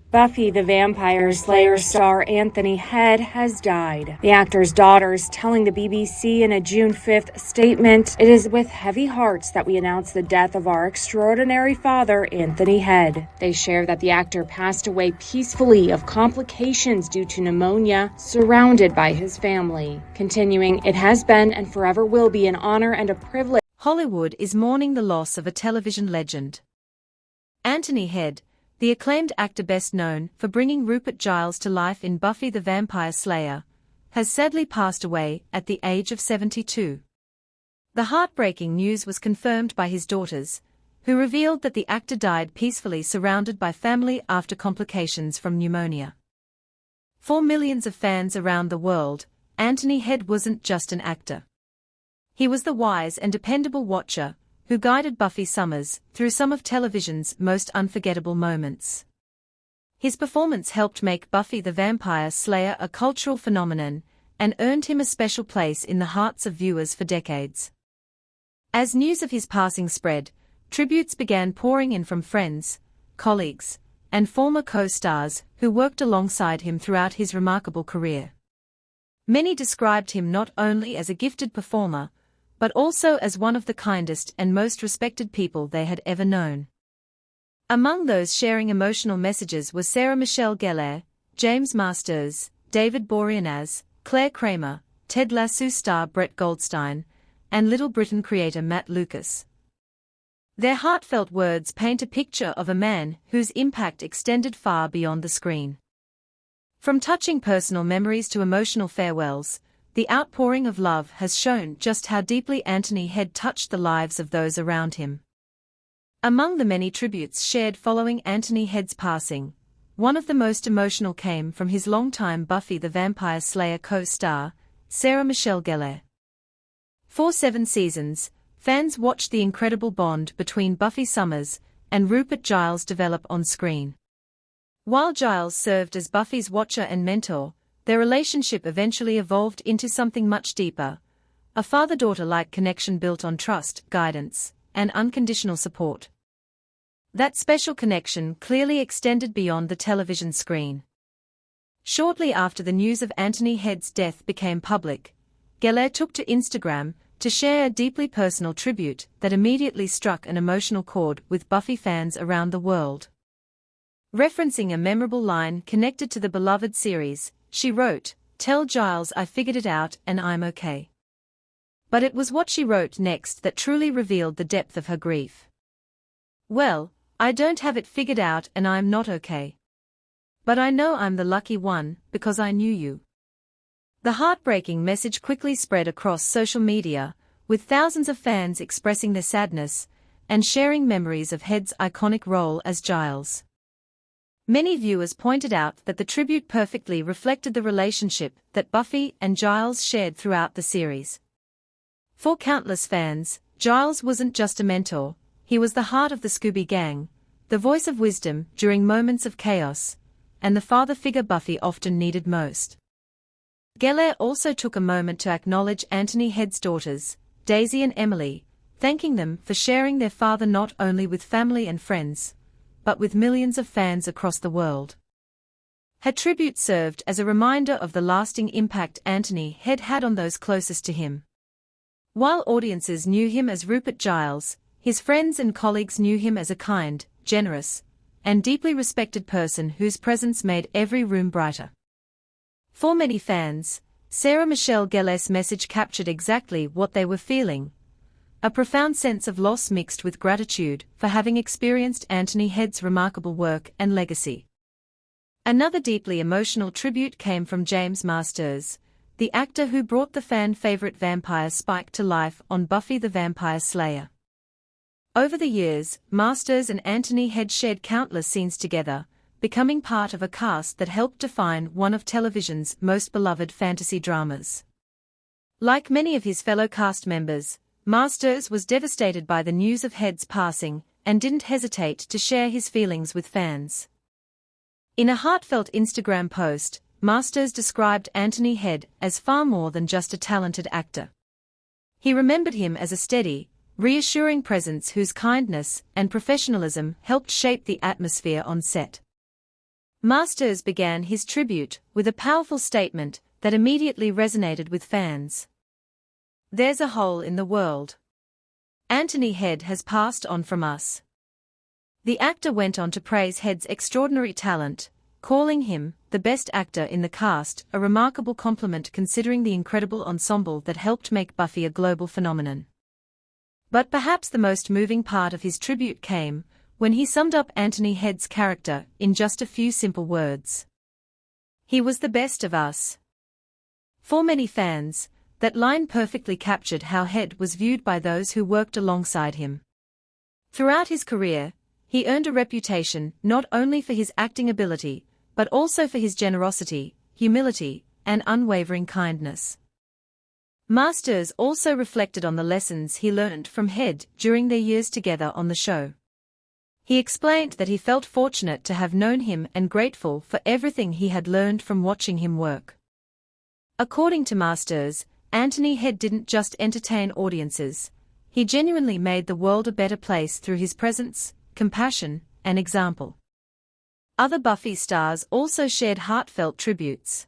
Buffy the Vampire Slayer star Anthony Head has died. The actor's daughter is telling the BBC in a June 5th statement, "It is with heavy hearts that we announce the death of our extraordinary father, Anthony Head." They share that the actor passed away peacefully of complications due to pneumonia, surrounded by his family. Continuing, "It has been and forever will be an honor and a privilege." Hollywood is mourning the loss of a television legend. Anthony Head, the acclaimed actor best known for bringing Rupert Giles to life in Buffy the Vampire Slayer, has sadly passed away at the age of 72. The heartbreaking news was confirmed by his daughters, who revealed that the actor died peacefully surrounded by family after complications from pneumonia. For millions of fans around the world, Anthony Head wasn't just an actor. He was the wise and dependable watcher who guided Buffy Summers through some of television's most unforgettable moments. His performance helped make Buffy the Vampire Slayer a cultural phenomenon and earned him a special place in the hearts of viewers for decades. As news of his passing spread, tributes began pouring in from friends, colleagues, and former co-stars who worked alongside him throughout his remarkable career. Many described him not only as a gifted performer, but also as one of the kindest and most respected people they had ever known. Among those sharing emotional messages were Sarah Michelle Gellar, James Marsters, David Boreanaz, Clare Kramer, Ted Lasso star Brett Goldstein, and Little Britain creator Matt Lucas. Their heartfelt words paint a picture of a man whose impact extended far beyond the screen. From touching personal memories to emotional farewells, the outpouring of love has shown just how deeply Anthony Head touched the lives of those around him. Among the many tributes shared following Anthony Head's passing, one of the most emotional came from his longtime Buffy the Vampire Slayer co-star, Sarah Michelle Gellar. For 7 seasons, fans watched the incredible bond between Buffy Summers and Rupert Giles develop on screen. While Giles served as Buffy's watcher and mentor, their relationship eventually evolved into something much deeper, a father-daughter-like connection built on trust, guidance, and unconditional support. That special connection clearly extended beyond the television screen. Shortly after the news of Anthony Head's death became public, Gellar took to Instagram to share a deeply personal tribute that immediately struck an emotional chord with Buffy fans around the world. Referencing a memorable line connected to the beloved series, she wrote, "Tell Giles I figured it out and I'm okay." But it was what she wrote next that truly revealed the depth of her grief. "Well, I don't have it figured out and I'm not okay. But I know I'm the lucky one, because I knew you." The heartbreaking message quickly spread across social media, with thousands of fans expressing their sadness and sharing memories of Head's iconic role as Giles. Many viewers pointed out that the tribute perfectly reflected the relationship that Buffy and Giles shared throughout the series. For countless fans, Giles wasn't just a mentor, he was the heart of the Scooby Gang, the voice of wisdom during moments of chaos, and the father figure Buffy often needed most. Gellar also took a moment to acknowledge Anthony Head's daughters, Daisy and Emily, thanking them for sharing their father not only with family and friends, but with millions of fans across the world. Her tribute served as a reminder of the lasting impact Anthony Head had on those closest to him. While audiences knew him as Rupert Giles, his friends and colleagues knew him as a kind, generous, and deeply respected person whose presence made every room brighter. For many fans, Sarah Michelle Gellar's message captured exactly what they were feeling. A profound sense of loss mixed with gratitude for having experienced Anthony Head's remarkable work and legacy. Another deeply emotional tribute came from James Marsters, the actor who brought the fan-favorite vampire Spike to life on Buffy the Vampire Slayer. Over the years, Marsters and Anthony Head shared countless scenes together, becoming part of a cast that helped define one of television's most beloved fantasy dramas. Like many of his fellow cast members, Marsters was devastated by the news of Head's passing and didn't hesitate to share his feelings with fans. In a heartfelt Instagram post, Marsters described Anthony Head as far more than just a talented actor. He remembered him as a steady, reassuring presence whose kindness and professionalism helped shape the atmosphere on set. Marsters began his tribute with a powerful statement that immediately resonated with fans. "There's a hole in the world. Anthony Head has passed on from us." The actor went on to praise Head's extraordinary talent, calling him the best actor in the cast, a remarkable compliment considering the incredible ensemble that helped make Buffy a global phenomenon. But perhaps the most moving part of his tribute came when he summed up Anthony Head's character in just a few simple words. "He was the best of us." For many fans, that line perfectly captured how Head was viewed by those who worked alongside him. Throughout his career, he earned a reputation not only for his acting ability, but also for his generosity, humility, and unwavering kindness. Marsters also reflected on the lessons he learned from Head during their years together on the show. He explained that he felt fortunate to have known him and grateful for everything he had learned from watching him work. According to Marsters, Anthony Head didn't just entertain audiences, he genuinely made the world a better place through his presence, compassion, and example. Other Buffy stars also shared heartfelt tributes.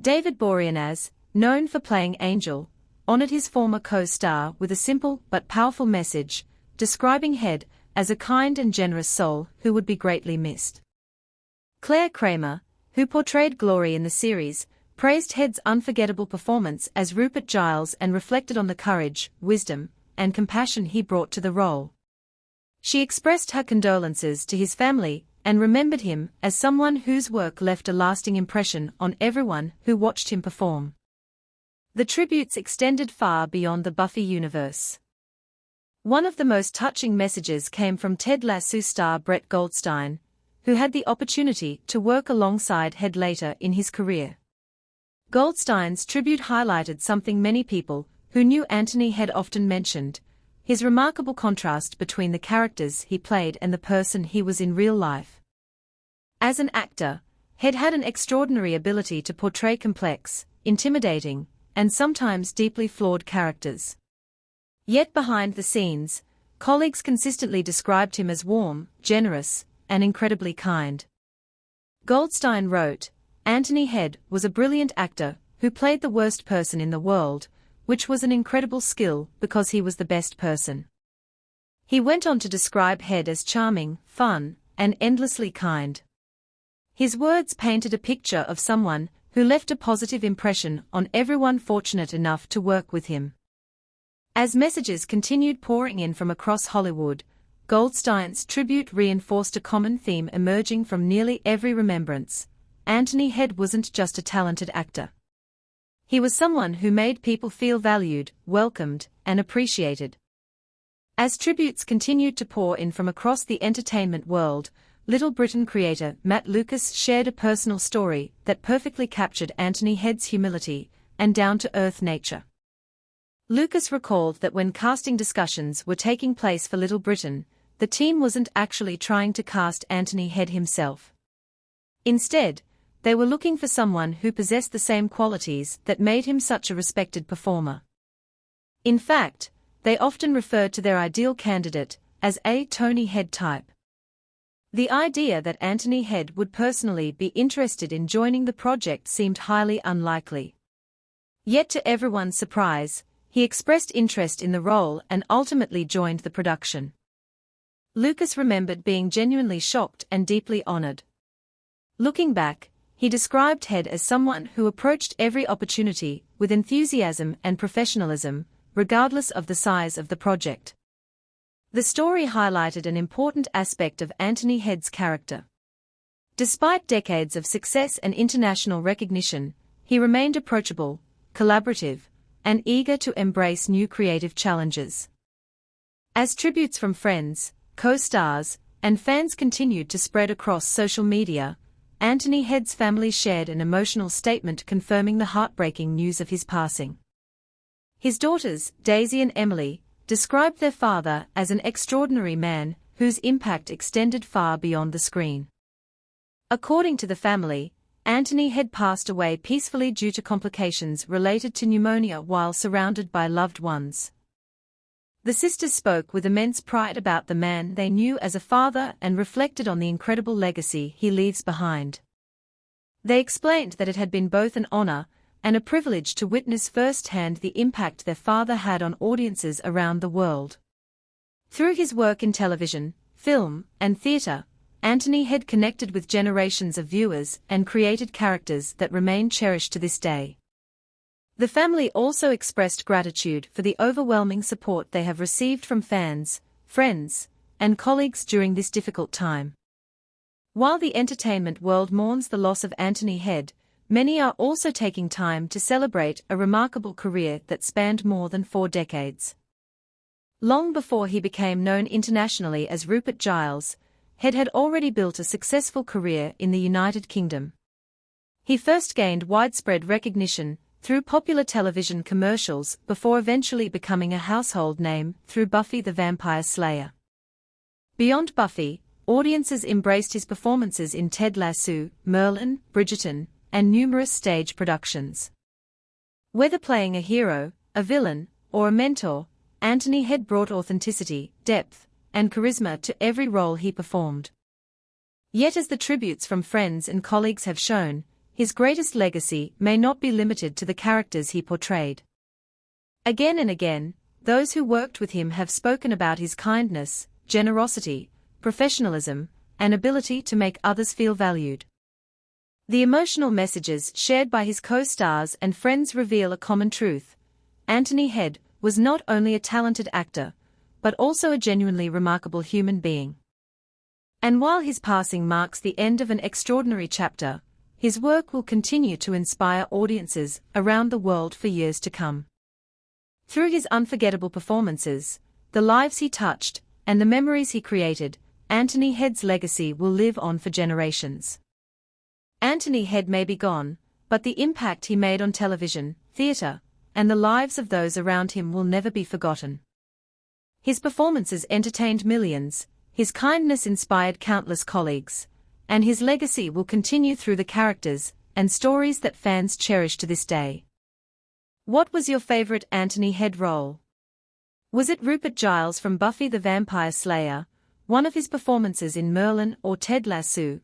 David Boreanaz, known for playing Angel, honored his former co-star with a simple but powerful message, describing Head as a kind and generous soul who would be greatly missed. Clare Kramer, who portrayed Glory in the series, praised Head's unforgettable performance as Rupert Giles and reflected on the courage, wisdom, and compassion he brought to the role. She expressed her condolences to his family and remembered him as someone whose work left a lasting impression on everyone who watched him perform. The tributes extended far beyond the Buffy universe. One of the most touching messages came from Ted Lasso star Brett Goldstein, who had the opportunity to work alongside Head later in his career. Goldstein's tribute highlighted something many people who knew Anthony Head often mentioned: his remarkable contrast between the characters he played and the person he was in real life. As an actor, Head had an extraordinary ability to portray complex, intimidating, and sometimes deeply flawed characters. Yet behind the scenes, colleagues consistently described him as warm, generous, and incredibly kind. Goldstein wrote, "Anthony Head was a brilliant actor who played the worst person in the world, which was an incredible skill because he was the best person." He went on to describe Head as charming, fun, and endlessly kind. His words painted a picture of someone who left a positive impression on everyone fortunate enough to work with him. As messages continued pouring in from across Hollywood, Goldstein's tribute reinforced a common theme emerging from nearly every remembrance: Anthony Head wasn't just a talented actor. He was someone who made people feel valued, welcomed, and appreciated. As tributes continued to pour in from across the entertainment world, Little Britain creator Matt Lucas shared a personal story that perfectly captured Anthony Head's humility and down-to-earth nature. Lucas recalled that when casting discussions were taking place for Little Britain, the team wasn't actually trying to cast Anthony Head himself. Instead, they were looking for someone who possessed the same qualities that made him such a respected performer. In fact, they often referred to their ideal candidate as a Tony Head type. The idea that Anthony Head would personally be interested in joining the project seemed highly unlikely. Yet to everyone's surprise, he expressed interest in the role and ultimately joined the production. Lucas remembered being genuinely shocked and deeply honored. Looking back, he described Head as someone who approached every opportunity with enthusiasm and professionalism, regardless of the size of the project. The story highlighted an important aspect of Anthony Head's character. Despite decades of success and international recognition, he remained approachable, collaborative, and eager to embrace new creative challenges. As tributes from friends, co-stars, and fans continued to spread across social media, Anthony Head's family shared an emotional statement confirming the heartbreaking news of his passing. His daughters, Daisy and Emily, described their father as an extraordinary man whose impact extended far beyond the screen. According to the family, Anthony Head passed away peacefully due to complications related to pneumonia while surrounded by loved ones. The sisters spoke with immense pride about the man they knew as a father and reflected on the incredible legacy he leaves behind. They explained that it had been both an honor and a privilege to witness firsthand the impact their father had on audiences around the world. Through his work in television, film, and theater, Anthony Head connected with generations of viewers and created characters that remain cherished to this day. The family also expressed gratitude for the overwhelming support they have received from fans, friends, and colleagues during this difficult time. While the entertainment world mourns the loss of Anthony Head, many are also taking time to celebrate a remarkable career that spanned more than 4 decades. Long before he became known internationally as Rupert Giles, Head had already built a successful career in the United Kingdom. He first gained widespread recognition through popular television commercials before eventually becoming a household name through Buffy the Vampire Slayer. Beyond Buffy, audiences embraced his performances in Ted Lasso, Merlin, Bridgerton, and numerous stage productions. Whether playing a hero, a villain, or a mentor, Anthony Head brought authenticity, depth, and charisma to every role he performed. Yet as the tributes from friends and colleagues have shown, his greatest legacy may not be limited to the characters he portrayed. Again and again, those who worked with him have spoken about his kindness, generosity, professionalism, and ability to make others feel valued. The emotional messages shared by his co-stars and friends reveal a common truth: Anthony Head was not only a talented actor, but also a genuinely remarkable human being. And while his passing marks the end of an extraordinary chapter, his work will continue to inspire audiences around the world for years to come. Through his unforgettable performances, the lives he touched, and the memories he created, Anthony Head's legacy will live on for generations. Anthony Head may be gone, but the impact he made on television, theater, and the lives of those around him will never be forgotten. His performances entertained millions, his kindness inspired countless colleagues, and his legacy will continue through the characters and stories that fans cherish to this day. What was your favorite Anthony Head role? Was it Rupert Giles from Buffy the Vampire Slayer, one of his performances in Merlin or Ted Lasso,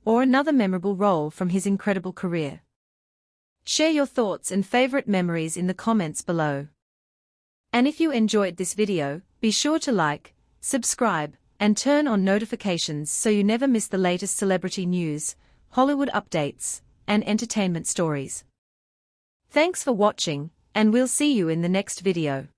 or another memorable role from his incredible career? Share your thoughts and favorite memories in the comments below. And if you enjoyed this video, be sure to like, subscribe, and turn on notifications so you never miss the latest celebrity news, Hollywood updates, and entertainment stories. Thanks for watching, and we'll see you in the next video.